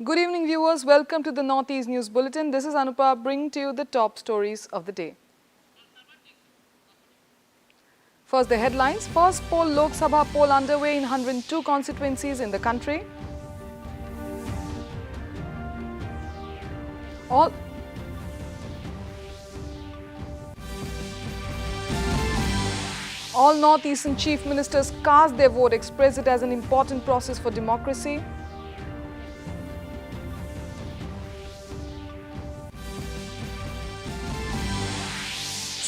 Good evening viewers, welcome to the Northeast News Bulletin. This is Anupa bringing to you the top stories of the day. First the headlines. First poll Lok Sabha poll underway in 102 constituencies in the country. All Northeastern Chief Ministers cast their vote, express it as an important process for democracy.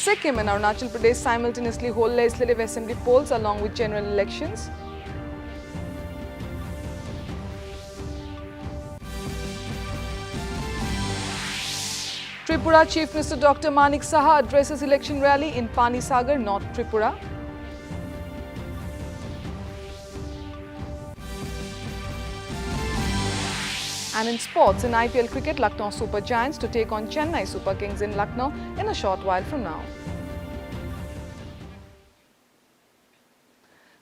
Sikkim and Arunachal Pradesh simultaneously hold legislative assembly polls along with general elections. Tripura Chief Minister Dr. Manik Saha addresses election rally in Pani Sagar, North Tripura. And in sports, in IPL cricket, Lucknow Super Giants to take on Chennai Super Kings in Lucknow in a short while from now.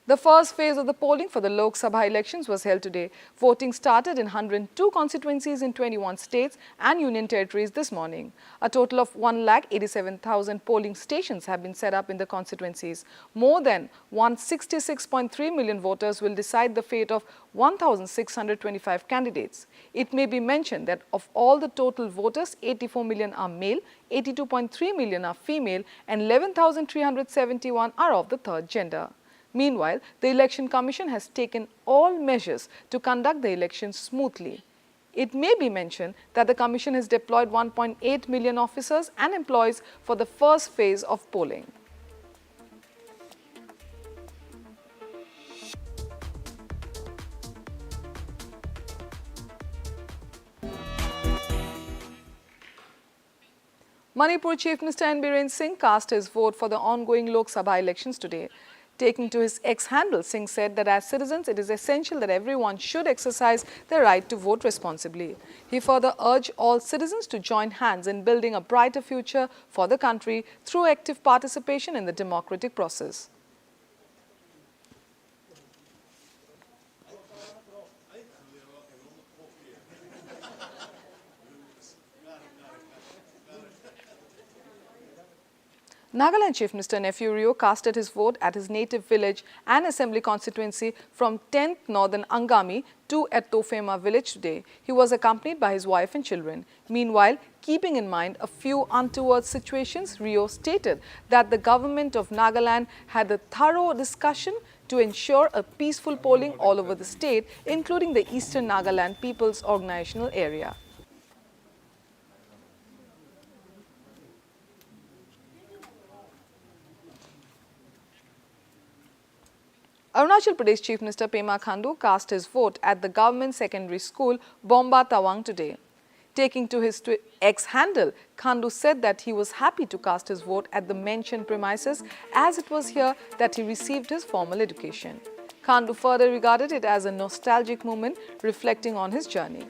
The first phase of the polling for the Lok Sabha elections was held today. Voting started in 102 constituencies in 21 states and union territories this morning. A total of 1,87,000 polling stations have been set up in the constituencies. More than 166.3 million voters will decide the fate of 1,625 candidates. It may be mentioned that of all the total voters, 84 million are male, 82.3 million are female and 11,371 are of the third gender. Meanwhile, the Election Commission has taken all measures to conduct the elections smoothly. It may be mentioned that the Commission has deployed 1.8 million officers and employees for the first phase of polling. Manipur Chief Minister N. Biren Singh cast his vote for the ongoing Lok Sabha elections today. Taking to his X handle, Singh said that as citizens, it is essential that everyone should exercise their right to vote responsibly. He further urged all citizens to join hands in building a brighter future for the country through active participation in the democratic process. Nagaland Chief Minister Nephew Rio casted his vote at his native village and assembly constituency from 10th Northern Angami to at Tofema village today. He was accompanied by his wife and children. Meanwhile, keeping in mind a few untoward situations, Rio stated that the government of Nagaland had a thorough discussion to ensure a peaceful polling all over the state, including the Eastern Nagaland People's Organizational Area. Arunachal Pradesh Chief Minister Pema Khandu cast his vote at the government secondary school Bomba Tawang today. Taking to his X handle, Khandu said that he was happy to cast his vote at the mentioned premises as it was here that he received his formal education. Khandu further regarded it as a nostalgic moment reflecting on his journey.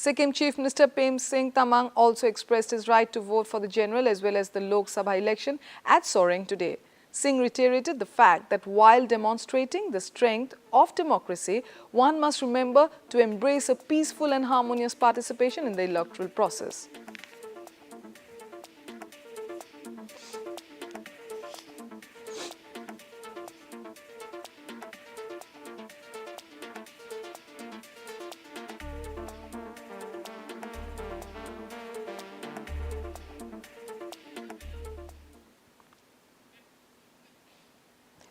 Sikkim Chief Minister Prem Singh Tamang also expressed his right to vote for the general as well as the Lok Sabha election at Soreng today. Singh reiterated the fact that while demonstrating the strength of democracy, one must remember to embrace a peaceful and harmonious participation in the electoral process.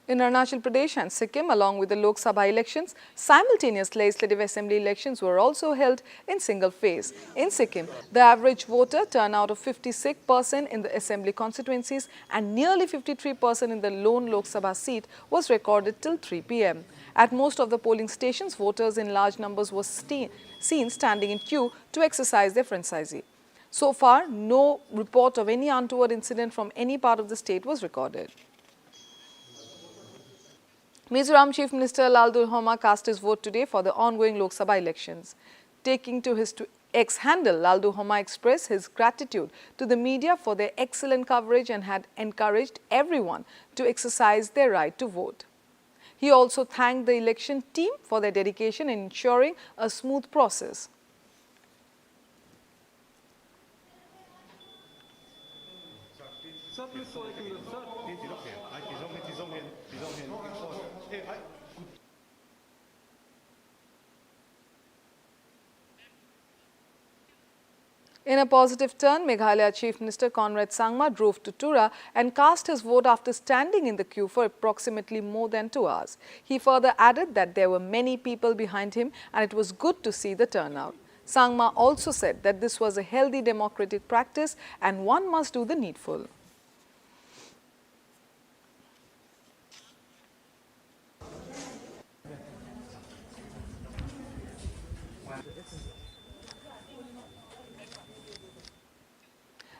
In Arunachal Pradesh and Sikkim, along with the Lok Sabha elections, simultaneous legislative assembly elections were also held in single phase. In Sikkim, the average voter turnout of 56% in the assembly constituencies and nearly 53% in the lone Lok Sabha seat was recorded till 3 p.m. At most of the polling stations, voters in large numbers were seen standing in queue to exercise their franchisee. So far, no report of any untoward incident from any part of the state was recorded. Mizoram Chief Minister Lalduhoma cast his vote today for the ongoing Lok Sabha elections. Taking to his X handle Laldu Homa expressed his gratitude to the media for their excellent coverage and had encouraged everyone to exercise their right to vote. He also thanked the election team for their dedication in ensuring a smooth process. In a positive turn, Meghalaya Chief Minister Conrad Sangma drove to Tura and cast his vote after standing in the queue for approximately more than 2 hours. He further added that there were many people behind him and it was good to see the turnout. Sangma also said that this was a healthy democratic practice and one must do the needful.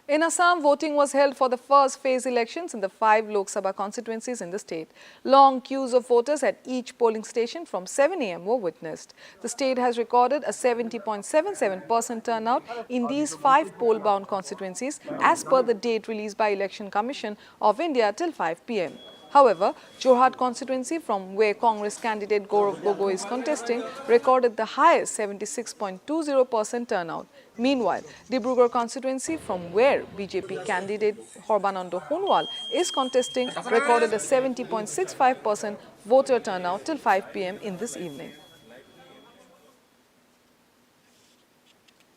In Assam, voting was held for the first phase elections in the 5 Lok Sabha constituencies in the state. Long queues of voters at each polling station from 7 a.m. were witnessed. The state has recorded a 70.77% turnout in these 5 poll-bound constituencies as per the date released by Election Commission of India till 5 p.m. However, Jorhat constituency, from where Congress candidate Gaurav Gogoi is contesting, recorded the highest 76.20% turnout. Meanwhile, Dibrugarh constituency, from where BJP candidate Horbanando Honwal is contesting, recorded a 70.65% voter turnout till 5 p.m. in this evening.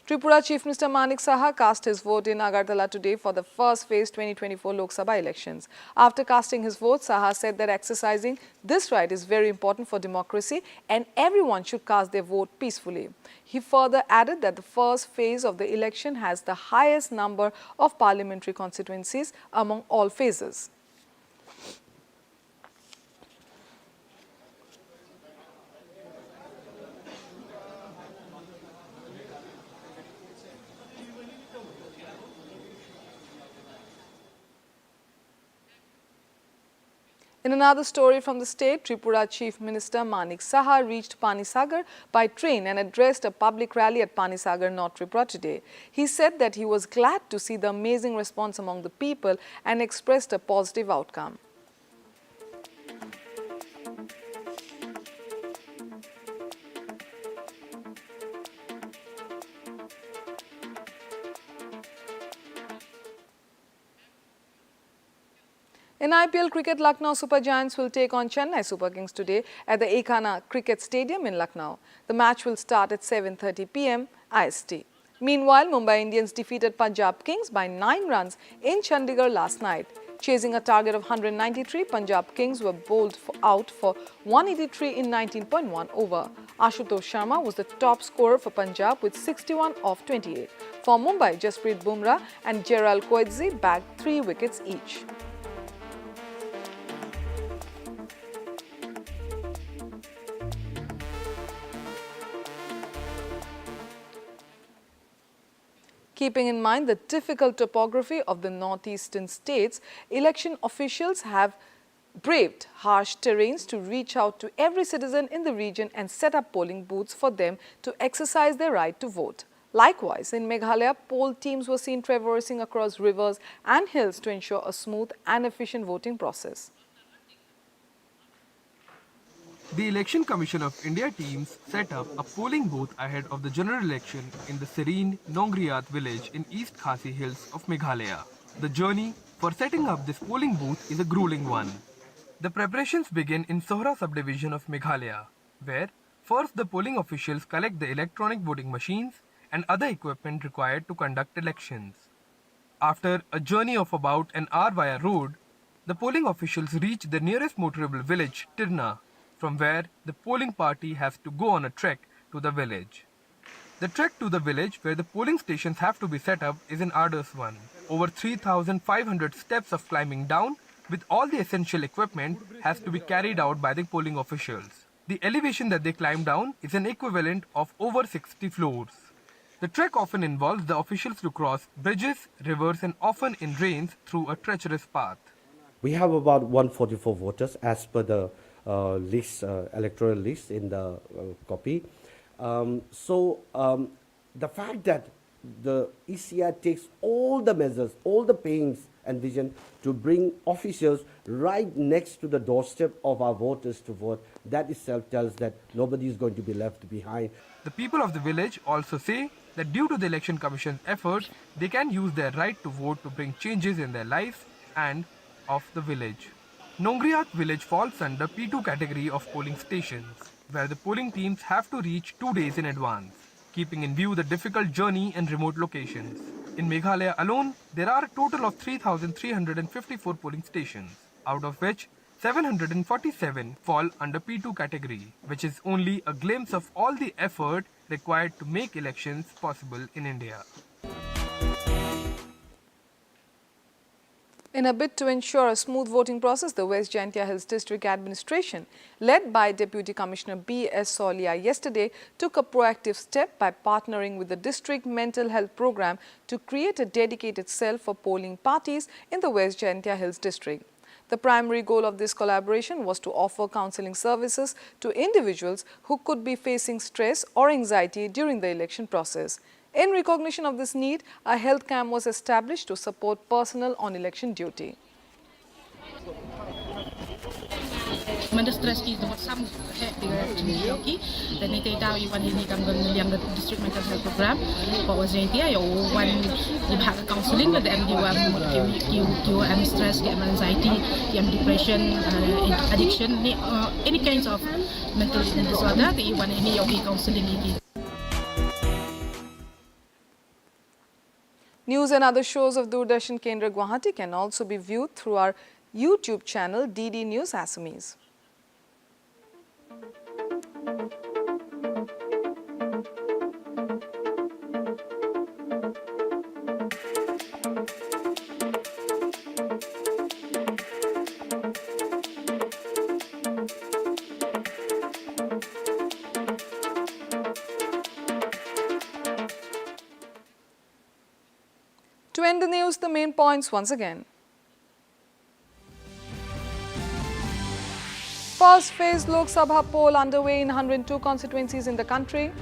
Tripura Chief Minister Manik Saha cast his vote in Agartala today for the first phase 2024 Lok Sabha elections. After casting his vote, Saha said that exercising this right is very important for democracy and everyone should cast their vote peacefully. He further added that the first phase of the election has the highest number of parliamentary constituencies among all phases. In another story from the state, Tripura Chief Minister Manik Saha reached Panisagar by train and addressed a public rally at Panisagar, North Tripura today. He said that he was glad to see the amazing response among the people and expressed a positive outcome. In IPL cricket, Lucknow Super Giants will take on Chennai Super Kings today at the Ekana Cricket Stadium in Lucknow. The match will start at 7:30 p.m. IST. Meanwhile, Mumbai Indians defeated Punjab Kings by 9 runs in Chandigarh last night. Chasing a target of 193, Punjab Kings were bowled out for 183 in 19.1 over. Ashutosh Sharma was the top scorer for Punjab with 61 off 28. For Mumbai, Jasprit Bumrah and Gerald Coetzee bagged 3 wickets each. Keeping in mind the difficult topography of the northeastern states, election officials have braved harsh terrains to reach out to every citizen in the region and set up polling booths for them to exercise their right to vote. Likewise, in Meghalaya, poll teams were seen traversing across rivers and hills to ensure a smooth and efficient voting process. The Election Commission of India teams set up a polling booth ahead of the general election in the serene Nongriat village in East Khasi Hills of Meghalaya. The journey for setting up this polling booth is a grueling one. The preparations begin in Sohra subdivision of Meghalaya, where first the polling officials collect the electronic voting machines and other equipment required to conduct elections. After a journey of about an hour via road, the polling officials reach the nearest motorable village, Tirna, from where the polling party has to go on a trek to the village. The trek to the village where the polling stations have to be set up is an arduous one. Over 3,500 steps of climbing down with all the essential equipment has to be carried out by the polling officials. The elevation that they climb down is an equivalent of over 60 floors. The trek often involves the officials to cross bridges, rivers and often in rains through a treacherous path. We have about 144 voters as per the electoral list in the copy. the fact that the ECI takes all the measures, all the pains and vision to bring officials right next to the doorstep of our voters to vote, that itself tells that nobody is going to be left behind. The people of the village also say that due to the Election Commission's efforts, they can use their right to vote to bring changes in their lives and of the village. Nongriat village falls under P2 category of polling stations, where the polling teams have to reach 2 days in advance, keeping in view the difficult journey and remote locations. In Meghalaya alone, there are a total of 3,354 polling stations, out of which 747 fall under P2 category, which is only a glimpse of all the effort required to make elections possible in India. In a bid to ensure a smooth voting process, the West Jaintia Hills District Administration, led by Deputy Commissioner B.S. Solia yesterday, took a proactive step by partnering with the District Mental Health Program to create a dedicated cell for polling parties in the West Jaintia Hills District. The primary goal of this collaboration was to offer counseling services to individuals who could be facing stress or anxiety during the election process. In recognition of this need, a health camp was established to support personnel on election duty. Mendestress ki nomor sam tiga ki dan itu tahu iwan ini kami yang district mental health program for Jaintia yang one di bahag counseling dan di wan stress di anxiety di depression addiction ni any kinds of mental disorder di iwan ini yang counseling ini. News and other shows of Doordarshan Kendra Guwahati can also be viewed through our YouTube channel DD News Assamese. To end the news, the main points once again. First phase Lok Sabha poll underway in 102 constituencies in the country.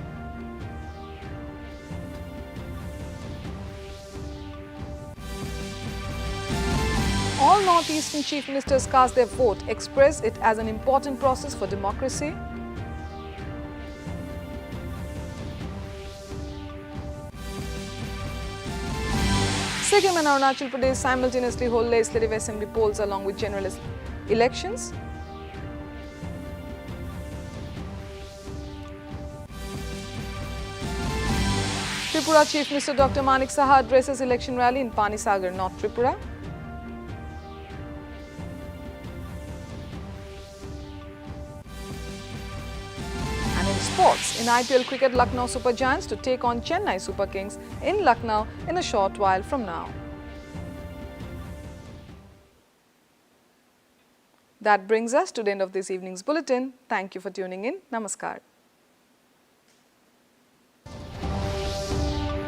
All Northeastern Chief Ministers cast their vote, express it as an important process for democracy. Sikkim and Arunachal Pradesh simultaneously hold legislative assembly polls along with general elections. Tripura Chief Minister Dr. Manik Saha addresses election rally in Panisagar, North Tripura. And in sports, in IPL cricket, Lucknow Super Giants to take on Chennai Super Kings in Lucknow in a short while from now. That brings us to the end of this evening's bulletin. Thank you for tuning in. Namaskar.